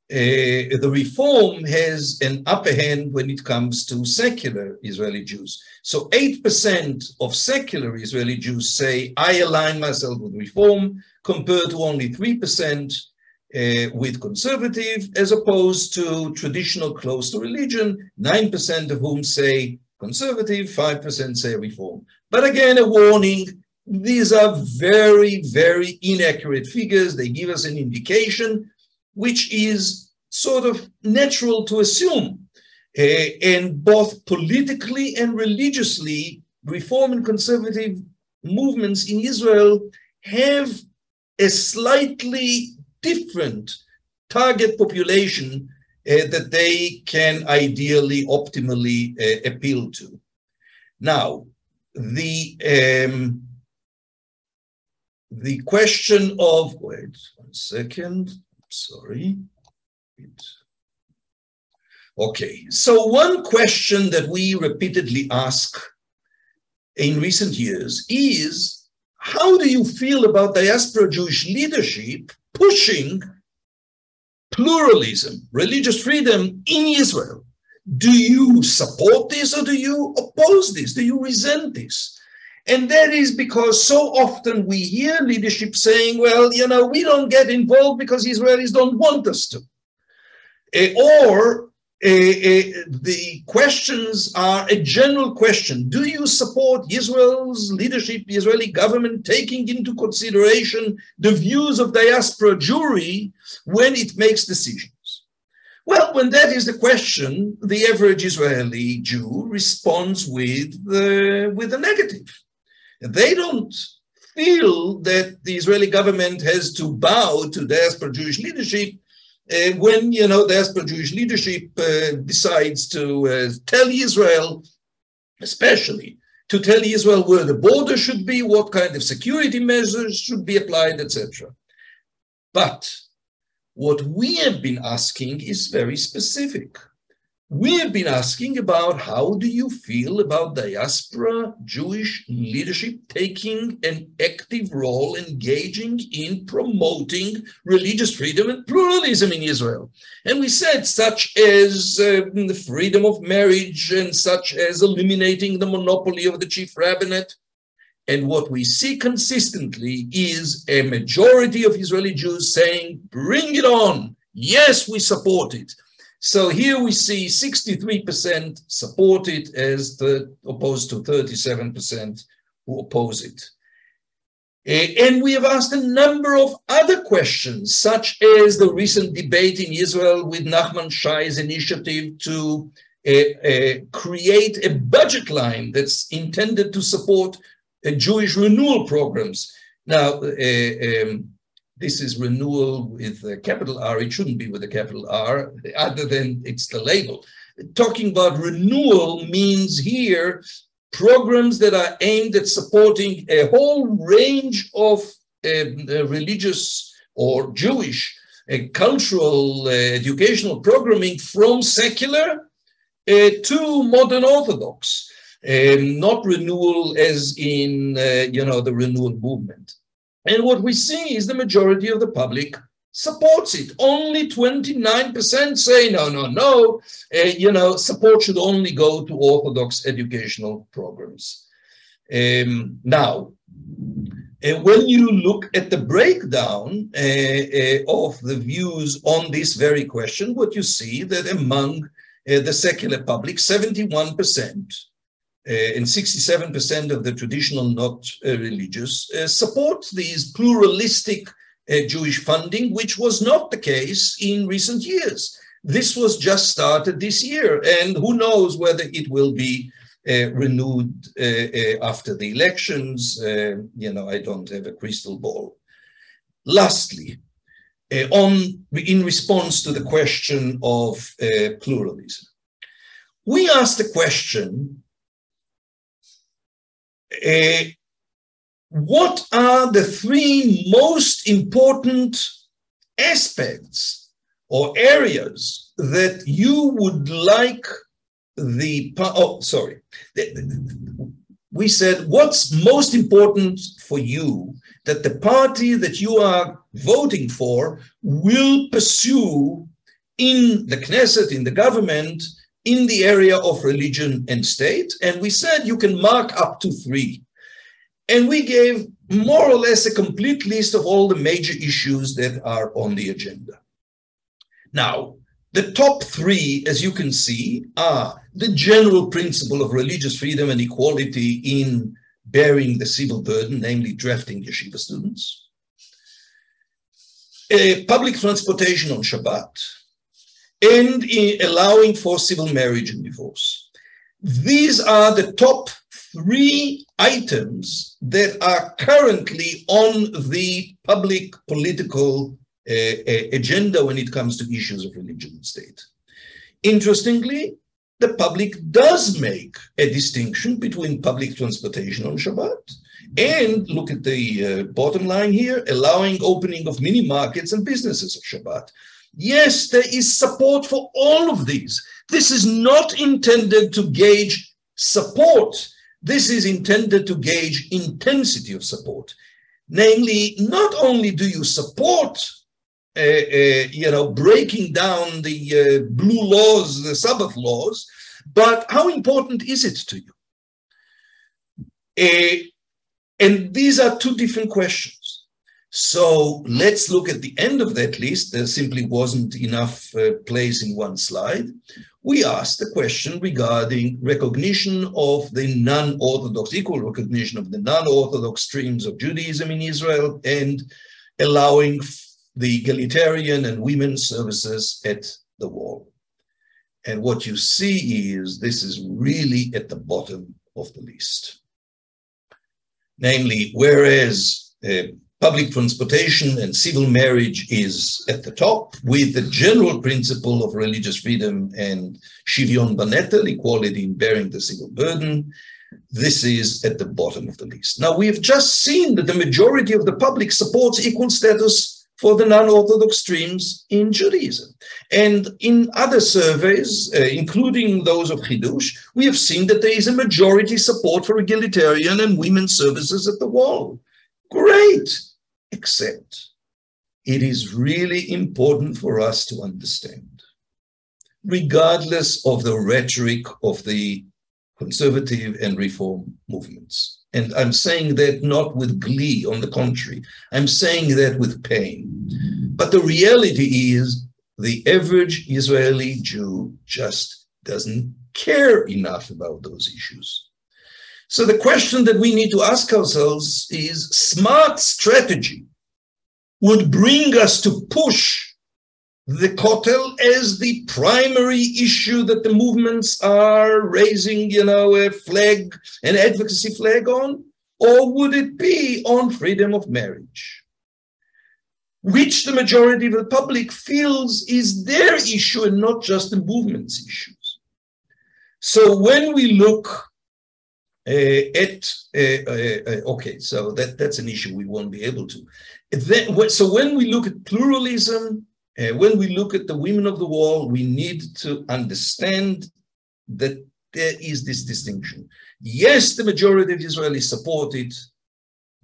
The Reform has an upper hand when it comes to secular Israeli Jews. So 8% of secular Israeli Jews say, I align myself with Reform, compared to only 3% with conservative, as opposed to traditional close to religion, 9% of whom say conservative, 5% say Reform. But again, a warning, these are very, very inaccurate figures. They give us an indication, which is sort of natural to assume. And both politically and religiously, Reform and conservative movements in Israel have a slightly different target population that they can ideally, optimally appeal to. Now, the question of, wait 1 second, sorry. Okay, so one question that we repeatedly ask in recent years is, how do you feel about diaspora Jewish leadership pushing pluralism, religious freedom in Israel? Do you support this or do you oppose this? Do you resent this? And that is because so often we hear leadership saying, well, you know, we don't get involved because Israelis don't want us to. The questions are a general question. Do you support Israel's leadership, the Israeli government, taking into consideration the views of diaspora Jewry when it makes decisions? Well, when that is the question, the average Israeli Jew responds with the negative. They don't feel that the Israeli government has to bow to diaspora Jewish leadership when, you know, diaspora Jewish leadership decides to tell Israel, especially to tell Israel where the border should be, what kind of security measures should be applied, etc. But what we have been asking is very specific. We have been asking about how do you feel about diaspora Jewish leadership taking an active role, engaging in promoting religious freedom and pluralism in Israel. And we said such as the freedom of marriage and such as eliminating the monopoly of the chief rabbinate. And what we see consistently is a majority of Israeli Jews saying, bring it on. Yes, we support it. So here we see 63% support it as opposed to 37% who oppose it. And we have asked a number of other questions, such as the recent debate in Israel with Nachman Shai's initiative to create a budget line that's intended to support Jewish renewal programs. Now, this is renewal with a capital R. It shouldn't be with a capital R, other than it's the label. Talking about renewal means here programs that are aimed at supporting a whole range of religious or Jewish cultural educational programming from secular to modern Orthodox. Not renewal as in, the renewal movement. And what we see is the majority of the public supports it. Only 29% say, no, support should only go to Orthodox educational programs. Now, when you look at the breakdown of the views on this very question, what you see that among the secular public, 71%, and 67% of the traditional not religious support these pluralistic Jewish funding, which was not the case in recent years. This was just started this year, and who knows whether it will be renewed after the elections. I don't have a crystal ball. Lastly, in response to the question of pluralism, we asked the question, what are the three most important aspects or areas that you would like we said, what's most important for you that the party that you are voting for will pursue in the Knesset, in the government, in the area of religion and state? And we said you can mark up to 3. And we gave more or less a complete list of all the major issues that are on the agenda. Now, the top 3, as you can see, are the general principle of religious freedom and equality in bearing the civil burden, namely drafting yeshiva students, public transportation on Shabbat, and allowing for civil marriage and divorce. These are the top 3 items that are currently on the public political agenda when it comes to issues of religion and state. Interestingly, the public does make a distinction between public transportation on Shabbat and, look at the bottom line here, allowing opening of mini markets and businesses of Shabbat. Yes, there is support for all of these. This is not intended to gauge support. This is intended to gauge intensity of support. Namely, not only do you support breaking down the blue laws, the Sabbath laws, but how important is it to you? And these are 2 different questions. So let's look at the end of that list. There simply wasn't enough place in one slide. We asked the question regarding recognition of the non-Orthodox, equal recognition of the non-Orthodox streams of Judaism in Israel, and allowing the egalitarian and women's services at the wall. And what you see is this is really at the bottom of the list. Namely, whereas public transportation and civil marriage is at the top, with the general principle of religious freedom and shivyon banetel, equality in bearing the civil burden, this is at the bottom of the list. Now, we have just seen that the majority of the public supports equal status for the non-Orthodox streams in Judaism. And in other surveys, including those of Hiddush, we have seen that there is a majority support for egalitarian and women's services at the wall. Great, except it is really important for us to understand, regardless of the rhetoric of the conservative and reform movements. And I'm saying that not with glee, on the contrary, I'm saying that with pain. But the reality is the average Israeli Jew just doesn't care enough about those issues. So the question that we need to ask ourselves is, smart strategy would bring us to push the Kotel as the primary issue that the movements are raising, a flag, an advocacy flag on, or would it be on freedom of marriage, which the majority of the public feels is their issue and not just the movement's issues? So when we look okay, so that's an issue we won't be able to. So when we look at pluralism, when we look at the women of the wall, we need to understand that there is this distinction. Yes, the majority of Israelis support it,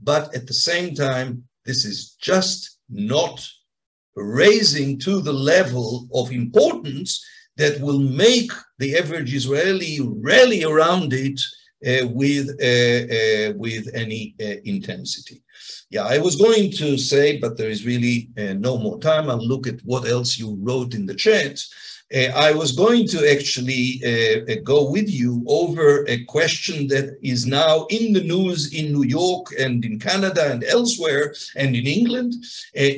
but at the same time, this is just not raising to the level of importance that will make the average Israeli rally around it with any intensity. Yeah, I was going to say, but there is really no more time. I'll look at what else you wrote in the chat. I was going to actually go with you over a question that is now in the news in New York and in Canada and elsewhere and in England,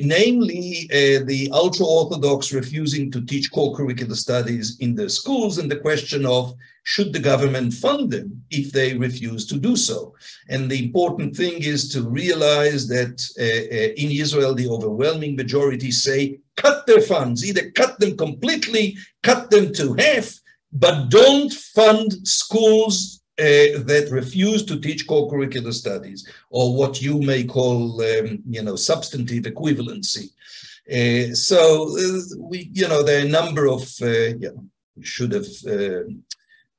namely the ultra-Orthodox refusing to teach co-curricular studies in their schools, and the question of, should the government fund them if they refuse to do so? And the important thing is to realize that in Israel, the overwhelming majority say, cut their funds, either cut them completely, cut them to half, but don't fund schools that refuse to teach co-curricular studies, or what you may call, substantive equivalency. So there are a number of, we should have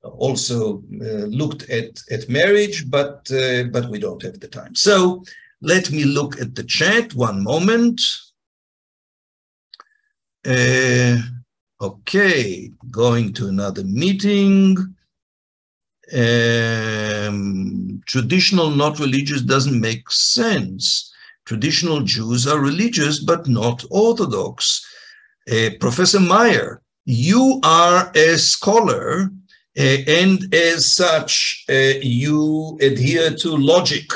also looked at marriage, but we don't have the time. So let me look at the chat one moment. Okay, going to another meeting. Traditional not religious doesn't make sense. Traditional Jews are religious but not Orthodox. Professor Meyer, you are a scholar, and as such, you adhere to logic.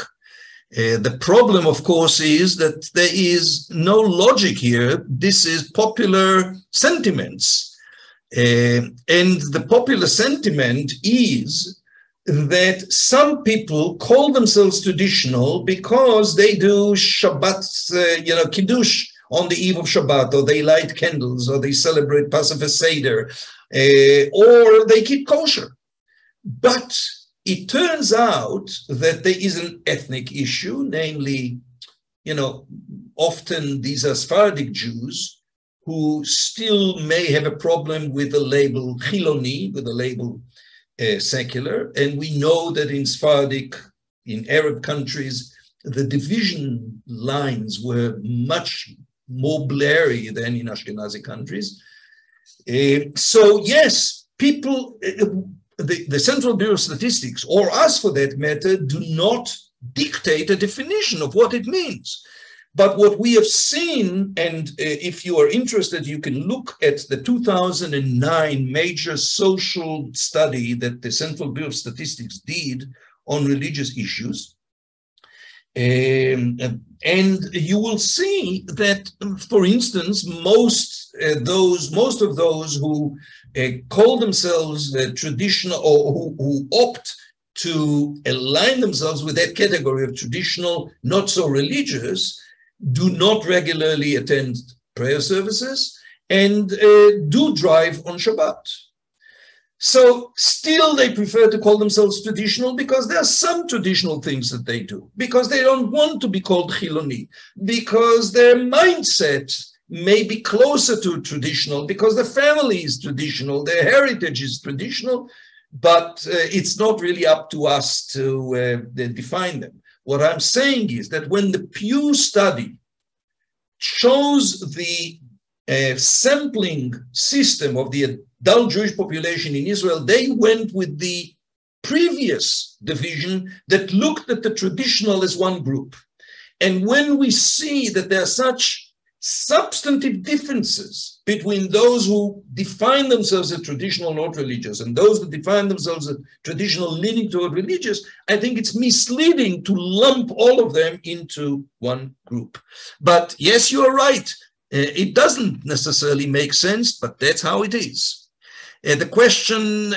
The problem, of course, is that there is no logic here. This is popular sentiments. And the popular sentiment is that some people call themselves traditional because they do Shabbat, Kiddush on the eve of Shabbat, or they light candles, or they celebrate Passover Seder, or they keep kosher. But it turns out that there is an ethnic issue, namely, often these are Sephardic Jews who still may have a problem with the label Chiloni, with the label secular. And we know that in Arab countries, the division lines were much more blurry than in Ashkenazi countries. So yes, people, the Central Bureau of Statistics, or us for that matter, do not dictate a definition of what it means. But what we have seen, and if you are interested, you can look at the 2009 major social study that the Central Bureau of Statistics did on religious issues. And you will see that, for instance, most of those who call themselves traditional, or who opt to align themselves with that category of traditional, not so religious, do not regularly attend prayer services and do drive on Shabbat. So still they prefer to call themselves traditional because there are some traditional things that they do, because they don't want to be called Chiloni, because their mindset may be closer to traditional, because the family is traditional, their heritage is traditional, but it's not really up to us to define them. What I'm saying is that when the Pew study chose the sampling system of the adult Jewish population in Israel, they went with the previous division that looked at the traditional as one group. And when we see that there are such substantive differences between those who define themselves as traditional, not religious, and those that define themselves as traditional, leaning toward religious, I think it's misleading to lump all of them into one group. But yes, you are right. It doesn't necessarily make sense, but that's how it is. The question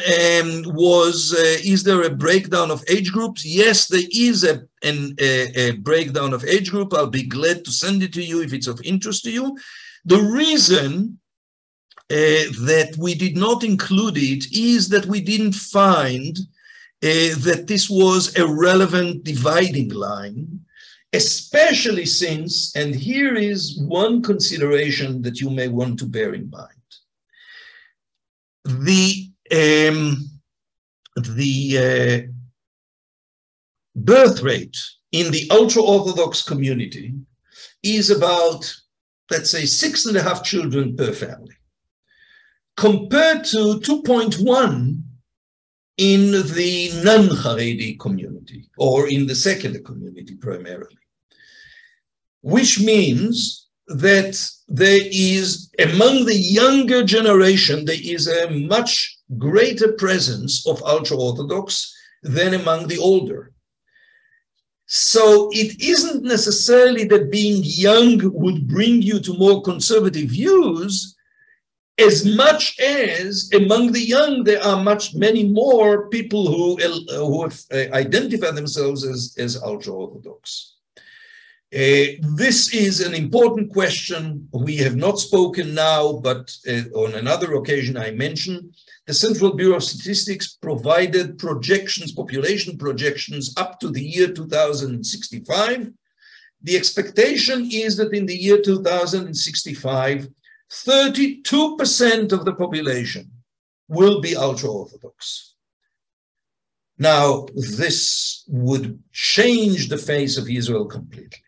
was, is there a breakdown of age groups? Yes, there is a breakdown of age group. I'll be glad to send it to you if it's of interest to you. The reason that we did not include it is that we didn't find that this was a relevant dividing line, especially since, and here is one consideration that you may want to bear in mind. The birth rate in the ultra-Orthodox community is about, let's say, 6.5 children per family, compared to 2.1 in the non-Haredi community, or in the secular community primarily, which means that there is, among the younger generation, there is a much greater presence of ultra-Orthodox than among the older. So it isn't necessarily that being young would bring you to more conservative views, as much as among the young, there are many more people who identify themselves as ultra-Orthodox. This is an important question. We have not spoken now, but on another occasion I mentioned, the Central Bureau of Statistics provided projections, population projections up to the year 2065. The expectation is that in the year 2065, 32% of the population will be ultra-Orthodox. Now, this would change the face of Israel completely.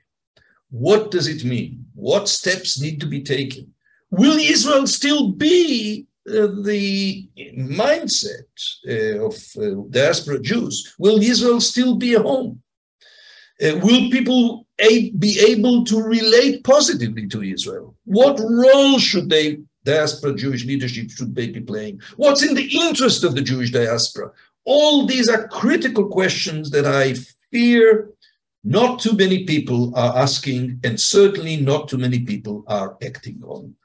What does it mean? What steps need to be taken? Will Israel still be the mindset of diaspora Jews? Will Israel still be a home? Will people be able to relate positively to Israel? What role should diaspora Jewish leadership should they be playing? What's in the interest of the Jewish diaspora? All these are critical questions that I fear not too many people are asking, and certainly not too many people are acting on.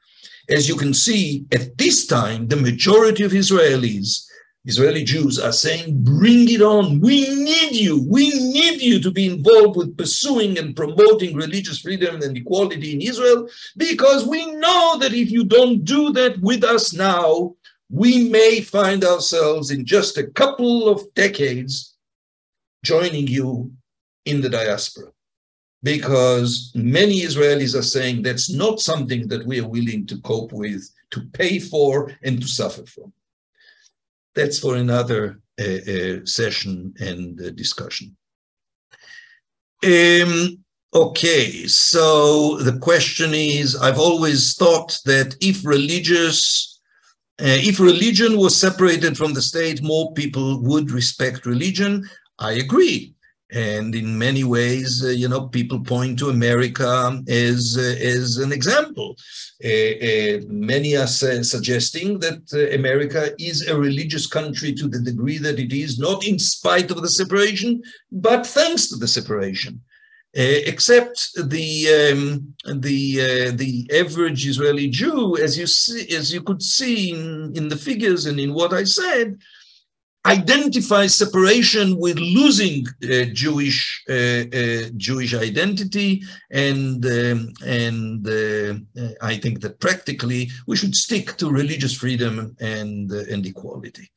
As you can see, at this time, the majority of Israeli Jews are saying, bring it on, we need you to be involved with pursuing and promoting religious freedom and equality in Israel, because we know that if you don't do that with us now, we may find ourselves in just a couple of decades joining you in the diaspora, because many Israelis are saying that's not something that we are willing to cope with, to pay for, and to suffer from. That's for another session and discussion. Okay, so the question is, I've always thought that if religion was separated from the state, more people would respect religion. I agree. And in many ways, people point to America as an example. Many are suggesting that America is a religious country to the degree that it is, not in spite of the separation, but thanks to the separation. Except the average Israeli Jew, as you could see in the figures and in what I said, identifies separation with losing Jewish identity, and I think that practically we should stick to religious freedom and equality.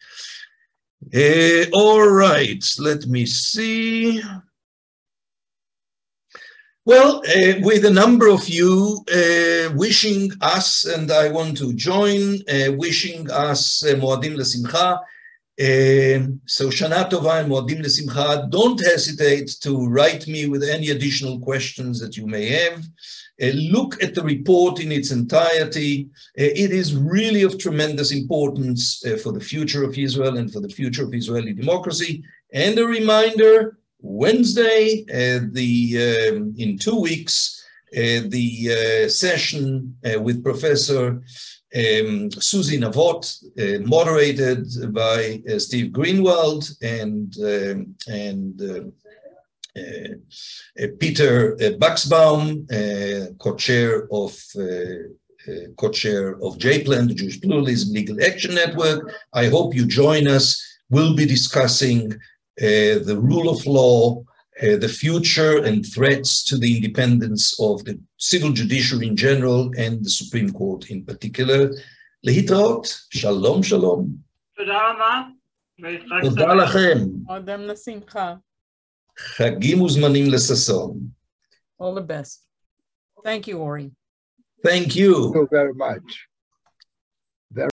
All right, let me see. Well, with a number of you wishing us, and I want to join, wishing us Moadim L'Simcha. So Shana Tova and Moadim L'Simcha. Don't hesitate to write me with any additional questions that you may have. Look at the report in its entirety. It is really of tremendous importance for the future of Israel and for the future of Israeli democracy. And a reminder, Wednesday, in 2 weeks, the session with Professor Susie Navot, moderated by Steve Greenwald and Peter Buxbaum, co-chair of JPLAN, the Jewish Pluralism Legal Action Network. I hope you join us. We'll be discussing the rule of law, the future and threats to the independence of the civil judiciary in general and the Supreme Court in particular. להתראות, שלום שלום. תודה רבה. תודה לכם. מועדים לשמחה. חגים וזמנים לששון. All the best. Thank you, Ori. Thank you. Thank you very much.